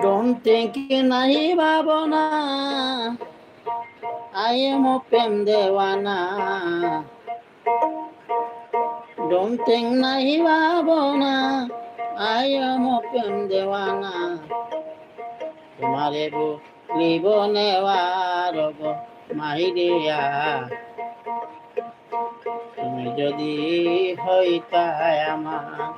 Don't think nahi bhavana, I am a prem devana. Don't think nahi bhavana, I am a prem devana. Tumhare জীবনে রব মাইরিয়া, তুমি যদি হইতায় আমার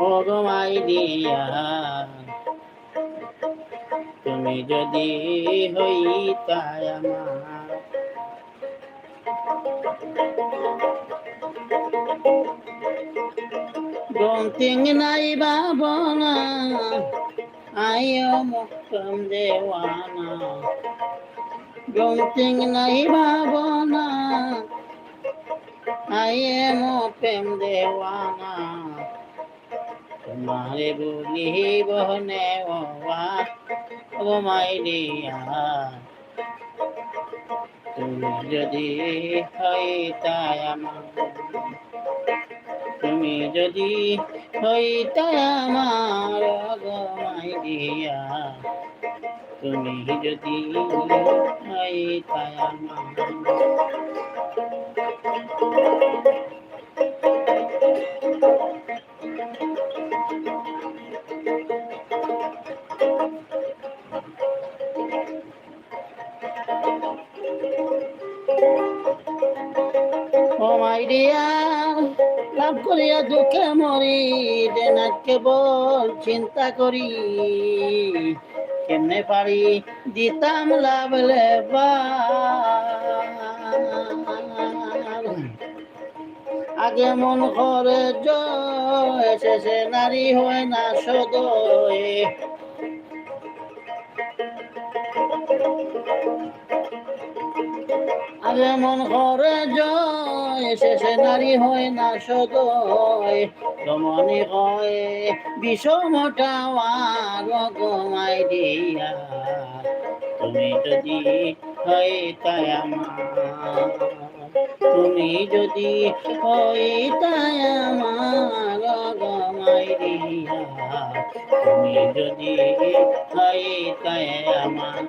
ও গো মাইরিয়া, তুমি যদি হইতায় আমার। Don't think nai babana, I am from Devana. Don't think nai babana, I am from Devana. तुम्हारे बोली बहने वो माइरिया, তুমি যদি হইতায় আমার, তুমি যদি হইতায় আমার গো মাইরিয়া, তুমি যদি হইতায় আমার। ও মাইরিয়া, লাভ করিয়া দুঃখে মরি, দেনা কেবল চিন্তা করি, কেমনে পারি দিতাম লাভ লেবার। আগে মন করে জয়, শেষে নারী হয় না সদয়। আগে মন করে জয়, শেষে নারী হয় না সদয়। রমণী হয় বিষমটা গমাই দিয়া, তুমি যদি হইতায় আমার, তুমি যদি হইতায় আমার গমাই দিয়া, তুমি যদি হইতায় আমার।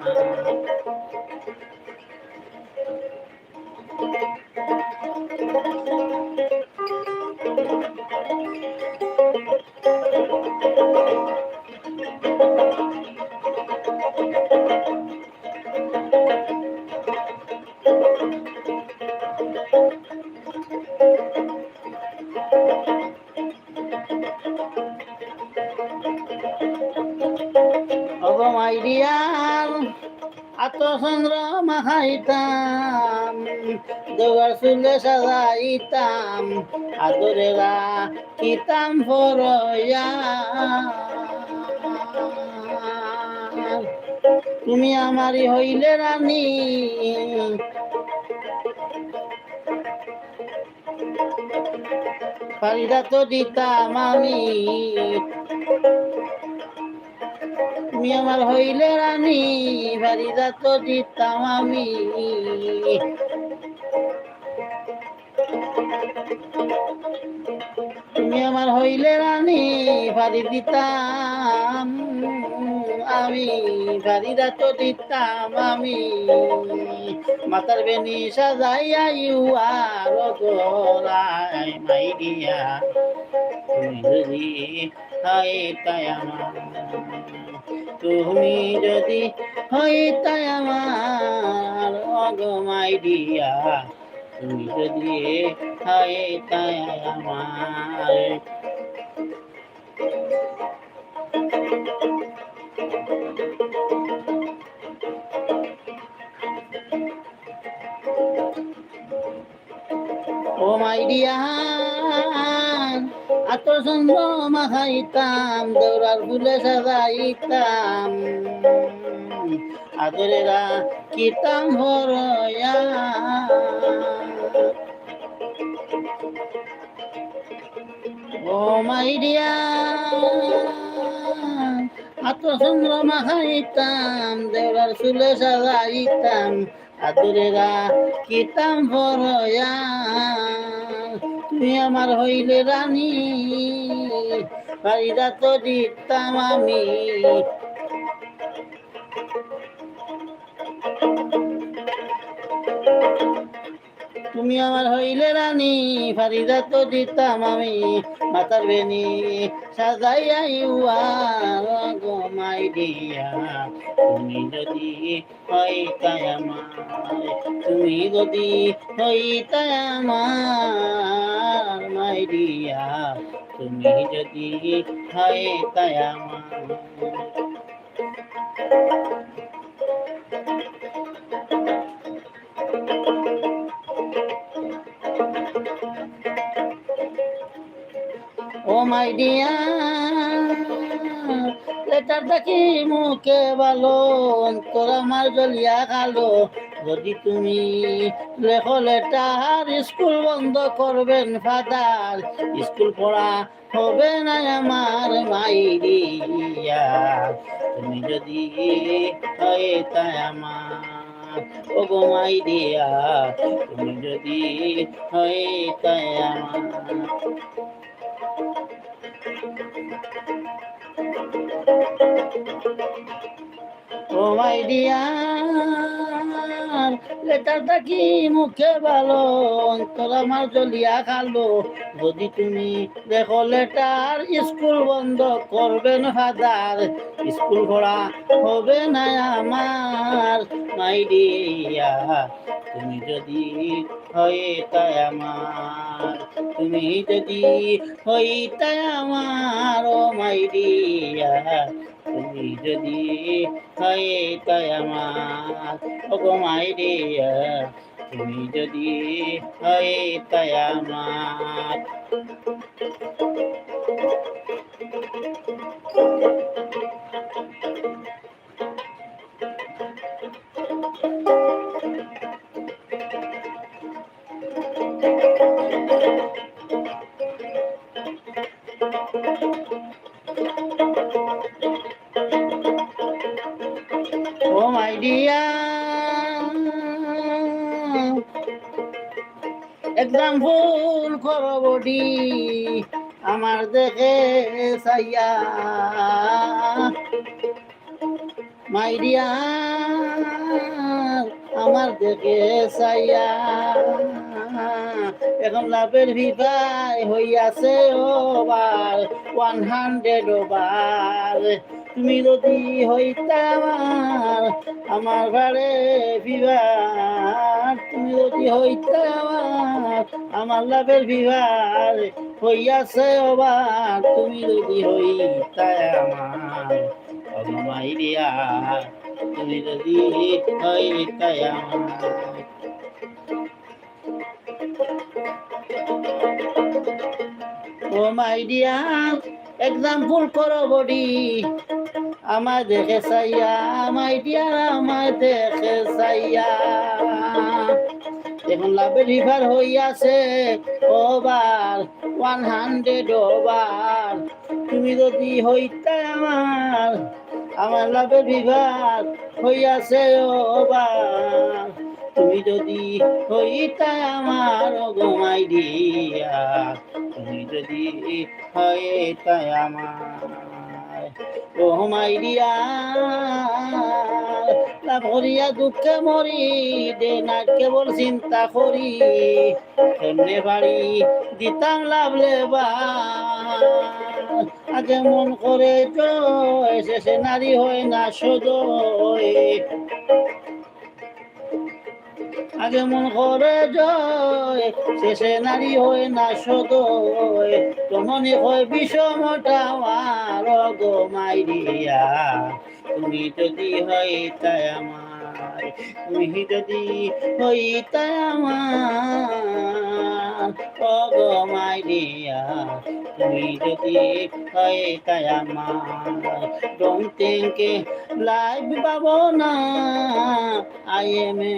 ওগো মাইরিয়ার আতচন্দ্র মাখাইতাম, দেওয়ার চুলে সাজাইতাম, আদরেরা কিতাম ফরয়া। তুমি আমারই হইলে রানী, পারিদা তো দিতাম আমি। তুমি আমার হইলে রানী, পারিদা তো দিতাম আমি। তুমি আমার হইলে রানী, পারি দিতাম আমি, পারিদা তো দিতাম আমি। মাতার বেনি সাজাইয়া ইউয়ার গোরাই মাইরিয়া, তুমি যদি হইতায় আমার, তুমি যদি হইতায় আমার গো মাইরিয়া, তুমি যদি হইতায় আমার। ও মাইরিয়া, আতচন্দ্র মাখাইতাম, দেওরার ফুলে সাজাইতাম, আদরেরা কিতাম ভরয়া। ও মাইরিয়া, আতচন্দ্র মাখাইতাম, দেওরার চুলে সাজাইতাম, আদরেরা কিতাম ভরয়া। তুমি আমার হইলে রানী, ফারিদা তো দিতাম আমি। তুমি আমার হইলে রানী, ফারিদা তো দিতাম আমি। মাতার বেনি সাজাইয়া গোমাই দিয়া, তুমি যদি হইতাই আমার, তুমি যদি হইতাই আমার মাই দিয়া, তুমি যদি হইতাই আমার। ও মাই ডিয়ার, লেটার দেখি মুখে ভালো, অন্তর আমার জ্বলিয়া কালো। যদি তুমি লেখো লেটার, স্কুল বন্ধ করবেন ফাদার, স্কুল পড়া হবে না আমার মাই ডিয়া, তুমি যদি হইতাই আমার। ও গো মাই ডিয়া, তুমি যদি হইতাই আমার। ও মাই ডিয়ার, লেটারটা কি মুখে ভালো, অন্তর আমার জ্বলিয়া খালো। যদি তুমি দেখো লেটার, স্কুল বন্ধ করবেন ফাদার, স্কুল পড়া হবে না আমার মাই ডিয়ার, তুমি যদি হইতাই আমার, তুমি যদি হইতাই আমার। ও মাই ডিয়ার, তুমি যদি হইতাই আমার। ও গো মাই ডিয়ার, তুমি যদি হইতাই আমার। ও মাই ডিয়ার, এক্সাম্পল করো বডি আমার দেখে সাইয়া, মাই ডিয়ার আমার দেখে সাইয়া। এখন লাভের ভিপাই হইয়াছে ওভার 100 ওভার, তুমি যদি হইতা আমার, আমার ঘরে বিবার, তুমি যদি হইতা আমার লাভের বিবার হইয়াছে ওভার, তুমি যদি হইতা আমার। মাই দিয়া, তুমি যদি হইতাই আমার। ও মাই ডিয়ার, এক্সাম্পল করো বডি আমার দেখে চাইয়া, মাই ডিয়ার আমার দেখে চাইয়া। এখন লাভের রিভার হইয়াছে ওভার 100 ওভার, তুমি যদি হইতাই আমার, আমার লাভের রিভার হইয়াছে ওভার, তুমি যদি হইতাই আমার। গো মাই ডিয়া, তুমি যদি হইতাই আমার। ও মাই ডিয়া, লাভ করিয়া দুঃখে মরি, দে না কেবল চিন্তা করি, কেমনে বাড়ি দিতাম লাভ লেবা। আগে মন করে জয়, শেষে নারী হয় না সদয়, আগে মন করে জয়, শেষে নারী হয় না সদয়, মনে হয় বিষমটা আমার। গো মাই ডিয়া, তুমি যদি হইতাই আমার, তুমি যদি হইতাই আমার। ও গো মাই ডিয়া, তুমি যদি হইতাই আমার। ডোন্ট থিংক লাইফ পাবো না, আই এম এ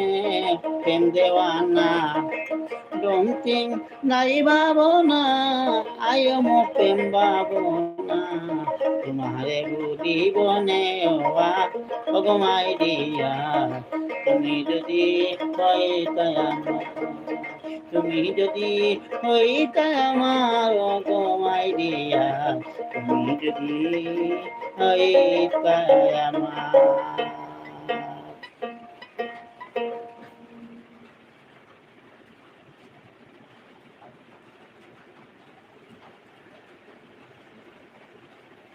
প্রেম দেওয়ানা। ডোন্ট থিংক নাই ভাবনা, আই এম প্রেম ভাবনা। তোমারে ভুলিব নেওয়া, ও গো মাই ডিয়া, তুমি যদি হইতাই আমার। তুমি যদি হইতা আমার গমাই দিয়া, তুমি যদি হইতা আমার